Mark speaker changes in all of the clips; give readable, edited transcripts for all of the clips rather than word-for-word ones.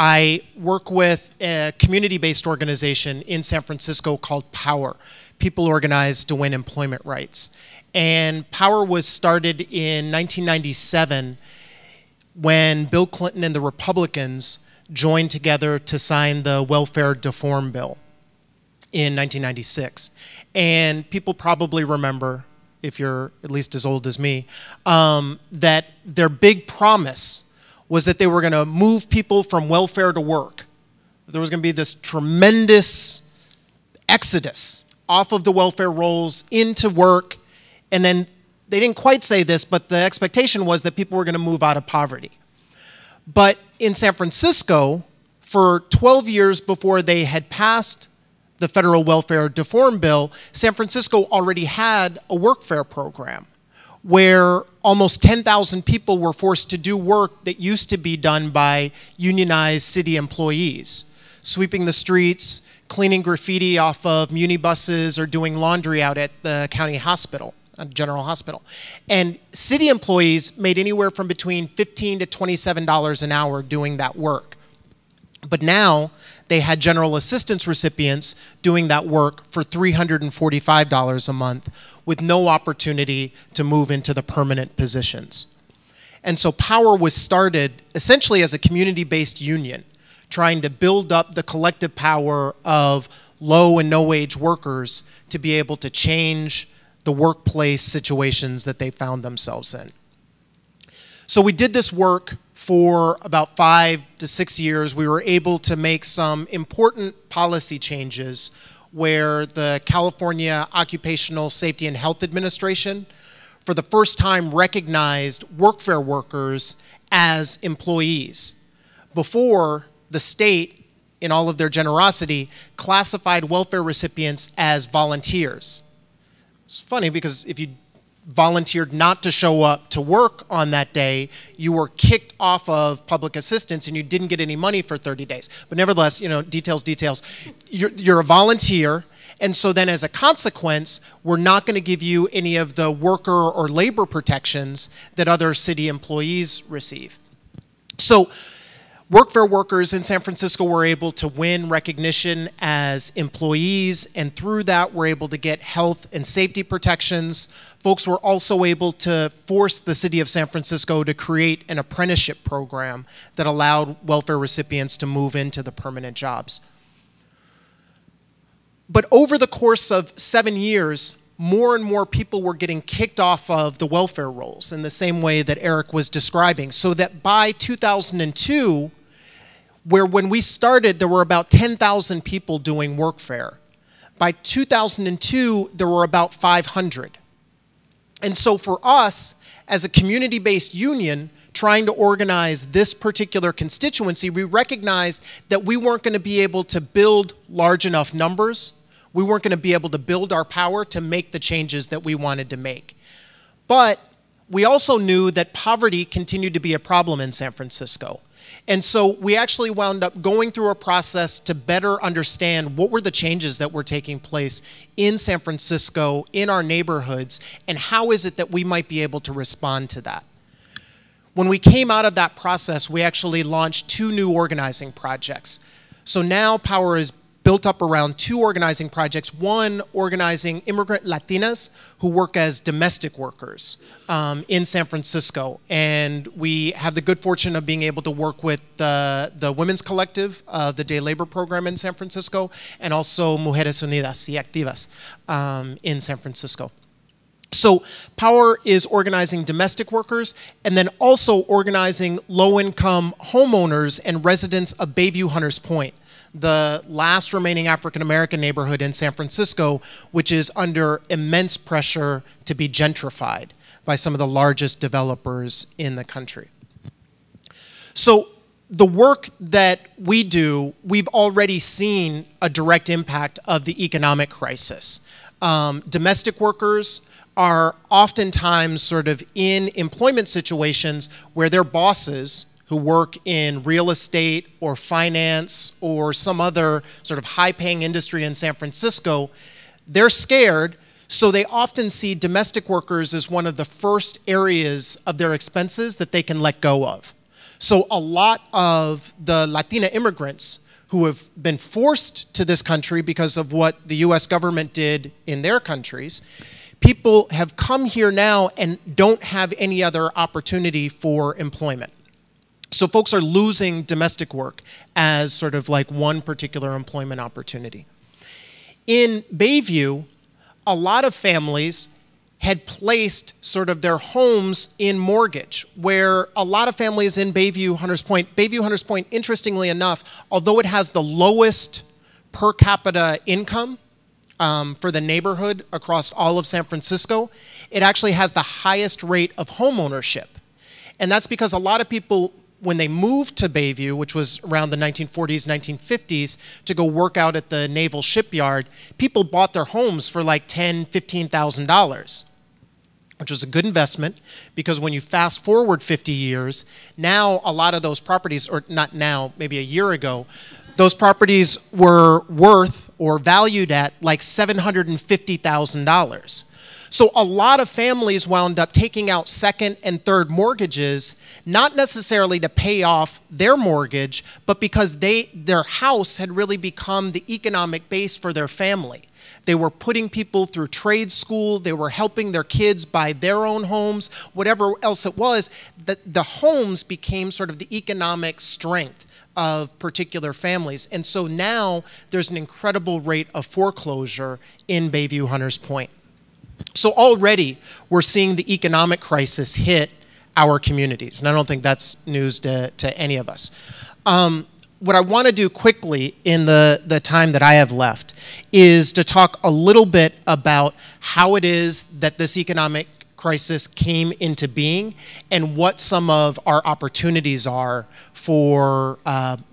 Speaker 1: I work with a community-based organization in San Francisco called POWER, People Organized to Win Employment Rights. And POWER was started in 1997 when Bill Clinton and the Republicans joined together to sign the Welfare Reform Bill in 1996. And people probably remember, if you're at least as old as me, that their big promise was that they were going to move people from welfare to work. There was going to be this tremendous exodus off of the welfare rolls into work, and then they didn't quite say this, but the expectation was that people were going to move out of poverty. But in San Francisco, for 12 years before they had passed the federal welfare reform bill, San Francisco already had a workfare program where almost 10,000 people were forced to do work that used to be done by unionized city employees, sweeping the streets, cleaning graffiti off of muni buses, or doing laundry out at the county hospital, general hospital. And city employees made anywhere from between $15 to $27 an hour doing that work. But now they had general assistance recipients doing that work for $345 a month with no opportunity to move into the permanent positions. And so POWER was started essentially as a community-based union, trying to build up the collective power of low and no-wage workers to be able to change the workplace situations that they found themselves in. So we did this work for about 5 to 6 years. We were able to make some important policy changes where the California Occupational Safety and Health Administration, for the first time, recognized workfare workers as employees. Before, the state, in all of their generosity, classified welfare recipients as volunteers. It's funny because if you volunteered not to show up to work on that day, you were kicked off of public assistance and you didn't get any money for 30 days. But nevertheless, you know, details. You're a volunteer, and so then as a consequence, we're not going to give you any of the worker or labor protections that other city employees receive. So workfare workers in San Francisco were able to win recognition as employees, and through that were able to get health and safety protections. Folks were also able to force the city of San Francisco to create an apprenticeship program that allowed welfare recipients to move into the permanent jobs. But over the course of 7 years, more and more people were getting kicked off of the welfare rolls in the same way that Eric was describing, so that by 2002, where when we started, there were about 10,000 people doing workfare. By 2002, there were about 500. And so for us, as a community-based union, trying to organize this particular constituency, we recognized that we weren't going to be able to build large enough numbers. We weren't going to be able to build our power to make the changes that we wanted to make. But we also knew that poverty continued to be a problem in San Francisco. And so we actually wound up going through a process to better understand what were the changes that were taking place in San Francisco, in our neighborhoods, and how is it that we might be able to respond to that. When we came out of that process, we actually launched 2 new organizing projects. So now POWER is built up around 2 organizing projects. One, organizing immigrant Latinas who work as domestic workers in San Francisco. And we have the good fortune of being able to work with the Women's Collective, the Day Labor Program in San Francisco, and also Mujeres Unidas y Activas in San Francisco. So POWER is organizing domestic workers and then also organizing low-income homeowners and residents of Bayview Hunters Point, the last remaining African-American neighborhood in San Francisco, which is under immense pressure to be gentrified by some of the largest developers in the country. So the work that we do, we've already seen a direct impact of the economic crisis. Domestic workers are oftentimes sort of in employment situations where their bosses, who work in real estate or finance or some other sort of high-paying industry in San Francisco, they're scared, so they often see domestic workers as one of the first areas of their expenses that they can let go of. So a lot of the Latina immigrants who have been forced to this country because of what the US government did in their countries, people have come here now and don't have any other opportunity for employment. So folks are losing domestic work as sort of like one particular employment opportunity. In Bayview, a lot of families had placed sort of their homes in mortgage, where a lot of families in Bayview, Hunters Point, interestingly enough, although it has the lowest per capita income for the neighborhood across all of San Francisco, it actually has the highest rate of home ownership. And that's because a lot of people, when they moved to Bayview, which was around the 1940s, 1950s, to go work out at the Naval Shipyard, people bought their homes for like $10,000, $15,000, which was a good investment because when you fast forward 50 years, now a lot of those properties, or not now, maybe a year ago, those properties were worth or valued at like $750,000. So a lot of families wound up taking out second and third mortgages, not necessarily to pay off their mortgage, but because their house had really become the economic base for their family. They were putting people through trade school, they were helping their kids buy their own homes, whatever else it was, the homes became sort of the economic strength of particular families. And so now there's an incredible rate of foreclosure in Bayview Hunters Point. So already we're seeing the economic crisis hit our communities, and I don't think that's news to any of us. What I want to do quickly in the time that I have left is to talk a little bit about how it is that this economic crisis came into being and what some of our opportunities are for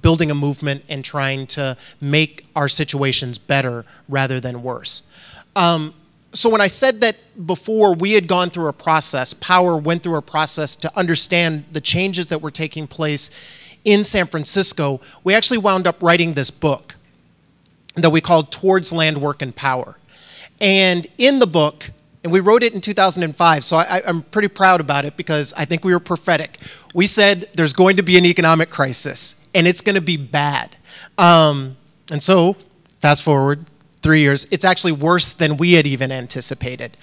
Speaker 1: building a movement and trying to make our situations better rather than worse. So when I said that before we had gone through a process, Power went through a process to understand the changes that were taking place in San Francisco, we actually wound up writing this book that we called Towards Land, Work, and Power. And in the book, and we wrote it in 2005, so I'm pretty proud about it because I think we were prophetic. We said there's going to be an economic crisis, and it's going to be bad. And so, fast forward 3 years, it's actually worse than we had even anticipated.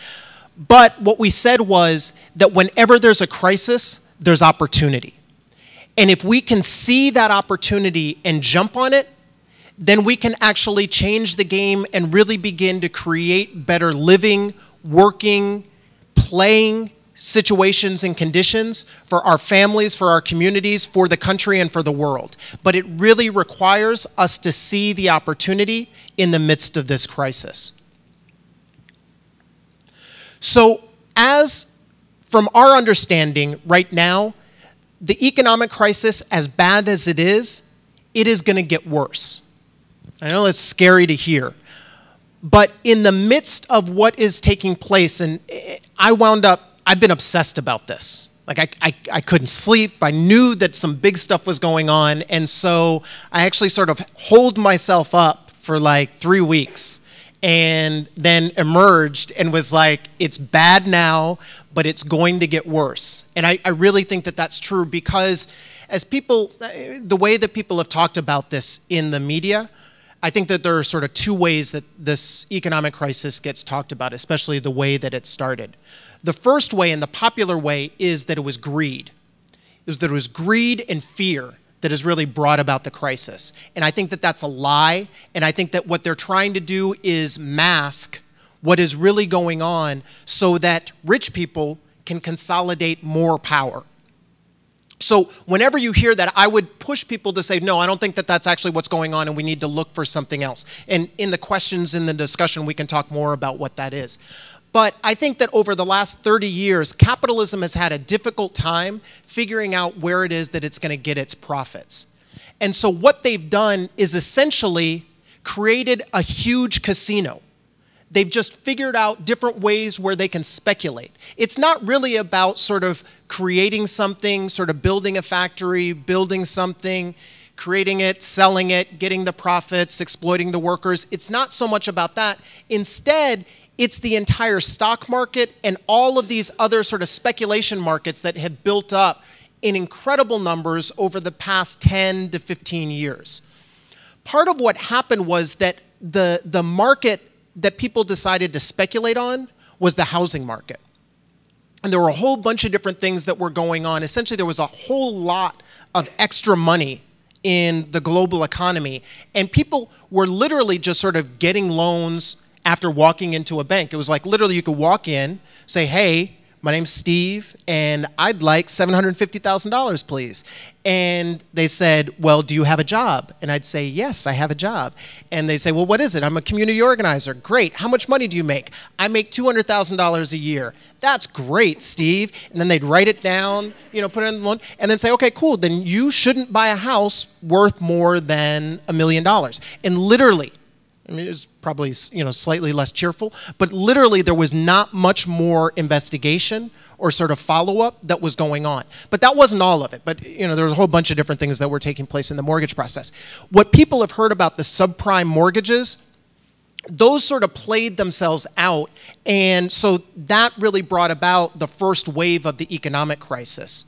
Speaker 1: But what we said was that whenever there's a crisis, there's opportunity. And if we can see that opportunity and jump on it, then we can actually change the game and really begin to create better living, working, playing situations and conditions for our families, for our communities, for the country, and for the world. But it really requires us to see the opportunity in the midst of this crisis. So as from our understanding right now, the economic crisis, as bad as it is going to get worse. I know that's scary to hear. But in the midst of what is taking place, and I've been obsessed about this. Like I couldn't sleep. I knew that some big stuff was going on. And so I actually sort of holed myself up for like 3 weeks and then emerged and was like, it's bad now, but it's going to get worse. And I really think that that's true because as people, the way that people have talked about this in the media, I think that there are sort of two ways that this economic crisis gets talked about, especially the way that it started. The first way, and the popular way, is that it was greed. It was greed and fear that has really brought about the crisis. And I think that that's a lie, and I think that what they're trying to do is mask what is really going on so that rich people can consolidate more power. So whenever you hear that, I would push people to say, no, I don't think that that's actually what's going on and we need to look for something else. And in the questions in the discussion, we can talk more about what that is. But I think that over the last 30 years, capitalism has had a difficult time figuring out where it is that it's going to get its profits. And so what they've done is essentially created a huge casino. They've just figured out different ways where they can speculate. It's not really about sort of creating something, sort of building a factory, building something, creating it, selling it, getting the profits, exploiting the workers. It's not so much about that. Instead, it's the entire stock market and all of these other sort of speculation markets that have built up in incredible numbers over the past 10 to 15 years. Part of what happened was that the market that people decided to speculate on was the housing market. And there were a whole bunch of different things that were going on. Essentially, there was a whole lot of extra money in the global economy. And people were literally just sort of getting loans after walking into a bank. It was like literally you could walk in, say, hey, my name's Steve, and I'd like $750,000, please. And they said, well, do you have a job? And I'd say, yes, I have a job. And they say, well, what is it? I'm a community organizer. Great. How much money do you make? I make $200,000 a year. That's great, Steve. And then they'd write it down, you know, put it in the loan, and then say, okay, cool. Then you shouldn't buy a house worth more than $1 million. And literally, I mean, it's probably, you know, slightly less cheerful, but literally there was not much more investigation or sort of follow-up that was going on. But that wasn't all of it. But, you know, there was a whole bunch of different things that were taking place in the mortgage process. What people have heard about the subprime mortgages, those sort of played themselves out. And so that really brought about the first wave of the economic crisis.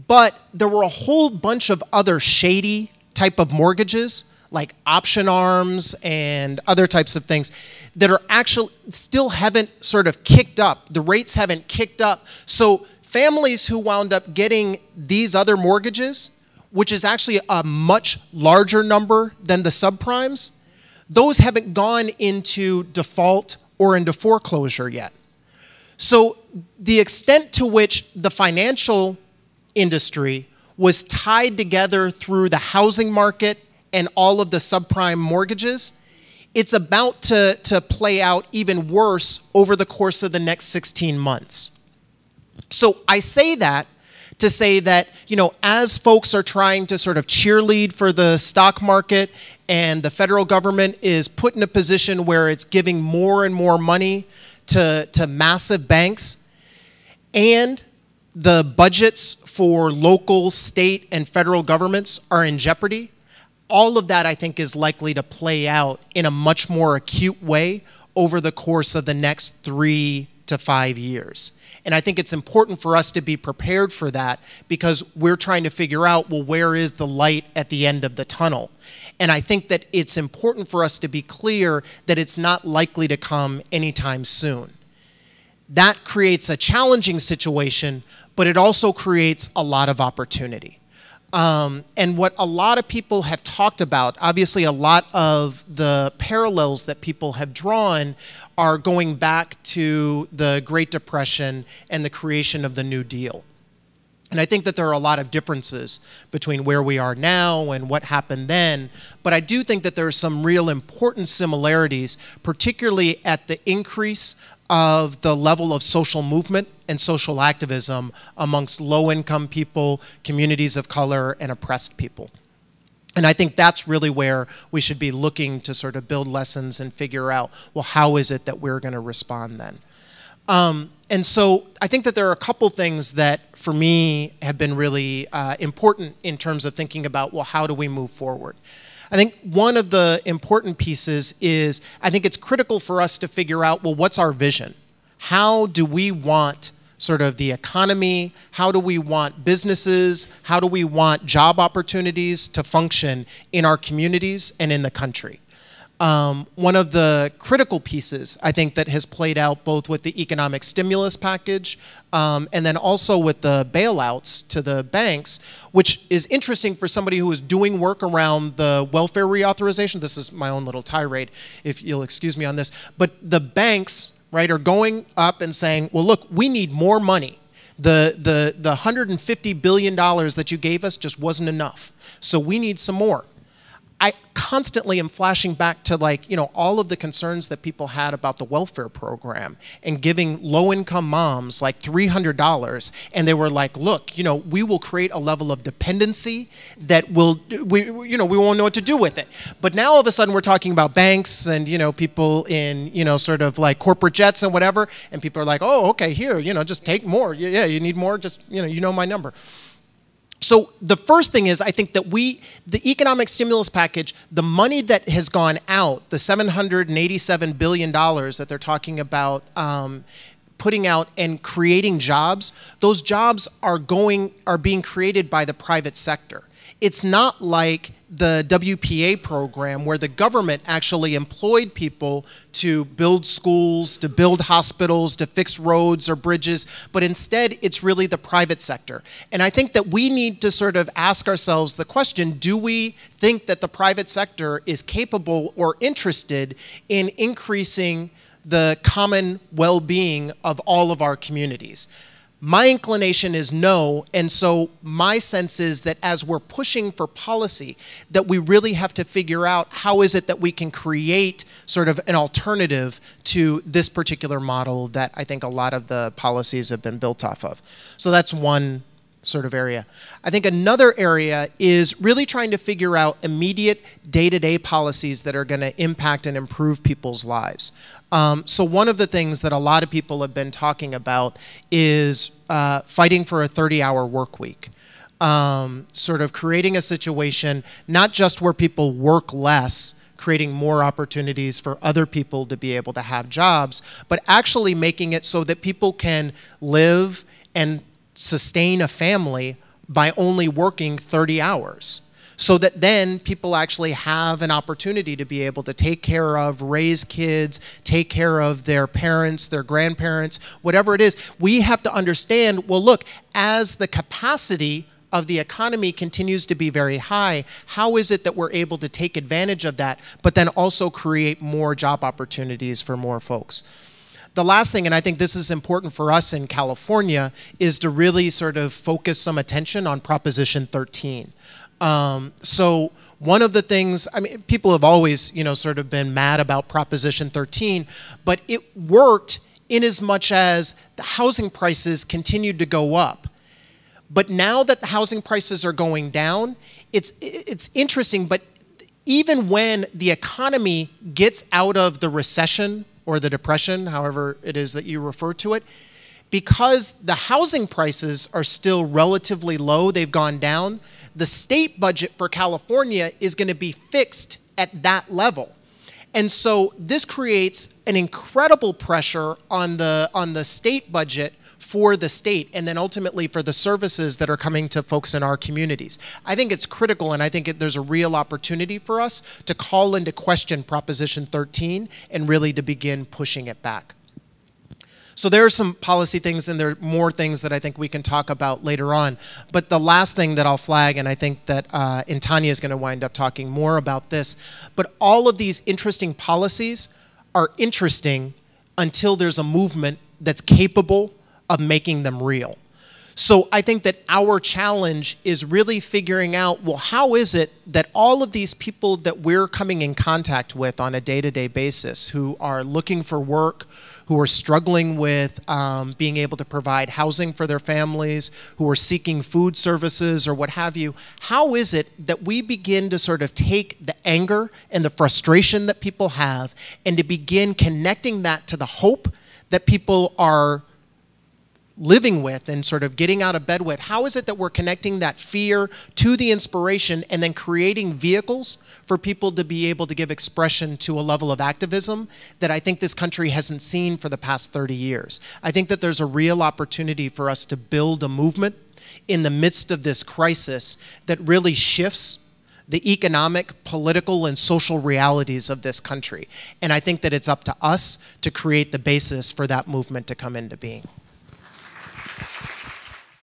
Speaker 1: But there were a whole bunch of other shady type of mortgages, like option arms and other types of things that are actually still haven't sort of kicked up. The rates haven't kicked up. So families who wound up getting these other mortgages, which is actually a much larger number than the subprimes, those haven't gone into default or into foreclosure yet. So the extent to which the financial industry was tied together through the housing market and all of the subprime mortgages, it's about to play out even worse over the course of the next 16 months. So I say that to say that, you know, as folks are trying to sort of cheerlead for the stock market and the federal government is put in a position where it's giving more and more money to massive banks, and the budgets for local, state, and federal governments are in jeopardy, all of that, I think, is likely to play out in a much more acute way over the course of the next 3 to 5 years. And I think it's important for us to be prepared for that because we're trying to figure out, well, where is the light at the end of the tunnel? And I think that it's important for us to be clear that it's not likely to come anytime soon. That creates a challenging situation, but it also creates a lot of opportunity. And what a lot of people have talked about, obviously a lot of the parallels that people have drawn are going back to the Great Depression and the creation of the New Deal. And I think that there are a lot of differences between where we are now and what happened then, but I do think that there are some real important similarities, particularly at the increase of the level of social movement and social activism amongst low-income people, communities of color, and oppressed people. And I think that's really where we should be looking to sort of build lessons and figure out, well, how is it that we're going to respond then? And so I think that there are a couple things that, for me, have been really important in terms of thinking about, well, how do we move forward? I think one of the important pieces is I think it's critical for us to figure out, well, what's our vision? How do we want sort of the economy? How do we want businesses? How do we want job opportunities to function in our communities and in the country? One of the critical pieces, I think, that has played out both with the economic stimulus package and then also with the bailouts to the banks, which is interesting for somebody who is doing work around the welfare reauthorization. This is my own little tirade, if you'll excuse me on this. But the banks, right, are going up and saying, well, look, we need more money. The $150 billion that you gave us just wasn't enough. So we need some more. I constantly am flashing back to, like, you know, all of the concerns that people had about the welfare program and giving low-income moms like $300, and they were like, look, you know, we will create a level of dependency that will, we won't know what to do with it. But now all of a sudden we're talking about banks and, you know, people in, you know, sort of like corporate jets and whatever, and people are like, oh, okay, here, you know, just take more. Yeah, you need more, just, you know my number. So the first thing is, I think that the economic stimulus package, the money that has gone out, the $787 billion that they're talking about putting out and creating jobs, those jobs are being created by the private sector. It's not like the WPA program where the government actually employed people to build schools, to build hospitals, to fix roads or bridges, but instead it's really the private sector. And I think that we need to sort of ask ourselves the question, do we think that the private sector is capable or interested in increasing the common well-being of all of our communities? My inclination is no, and so my sense is that as we're pushing for policy, that we really have to figure out how is it that we can create sort of an alternative to this particular model that I think a lot of the policies have been built off of. So that's one sort of area. I think another area is really trying to figure out immediate day-to-day policies that are going to impact and improve people's lives. So one of the things that a lot of people have been talking about is fighting for a 30-hour work week. Sort of creating a situation not just where people work less, creating more opportunities for other people to be able to have jobs, but actually making it so that people can live and sustain a family by only working 30 hours. So that then people actually have an opportunity to be able to take care of, raise kids, take care of their parents, their grandparents, whatever it is. We have to understand, well, look, as the capacity of the economy continues to be very high, how is it that we're able to take advantage of that, but then also create more job opportunities for more folks? The last thing, and I think this is important for us in California, is to really sort of focus some attention on Proposition 13. So one of the things, I mean, people have always, sort of been mad about Proposition 13, but it worked in as much as the housing prices continued to go up. But now that the housing prices are going down, it's interesting, but even when the economy gets out of the recession or the depression, however it is that you refer to it, because the housing prices are still relatively low, they've gone down, the state budget for California is going to be fixed at that level. And so this creates an incredible pressure on the state budget for the state, and then ultimately for the services that are coming to folks in our communities. I think it's critical, and I think there's a real opportunity for us to call into question Proposition 13 and really to begin pushing it back. So there are some policy things, and there are more things that I think we can talk about later on. But the last thing that I'll flag, and I think that Tanya is going to wind up talking more about this, but all of these interesting policies are interesting until there's a movement that's capable of making them real. So I think that our challenge is really figuring out, well, how is it that all of these people that we're coming in contact with on a day-to-day basis who are looking for work, who are struggling with being able to provide housing for their families, who are seeking food services or what have you, how is it that we begin to sort of take the anger and the frustration that people have and to begin connecting that to the hope that people are living with and sort of getting out of bed with? How is it that we're connecting that fear to the inspiration and then creating vehicles for people to be able to give expression to a level of activism that I think this country hasn't seen for the past 30 years? I think that there's a real opportunity for us to build a movement in the midst of this crisis that really shifts the economic, political, and social realities of this country. And I think that it's up to us to create the basis for that movement to come into being.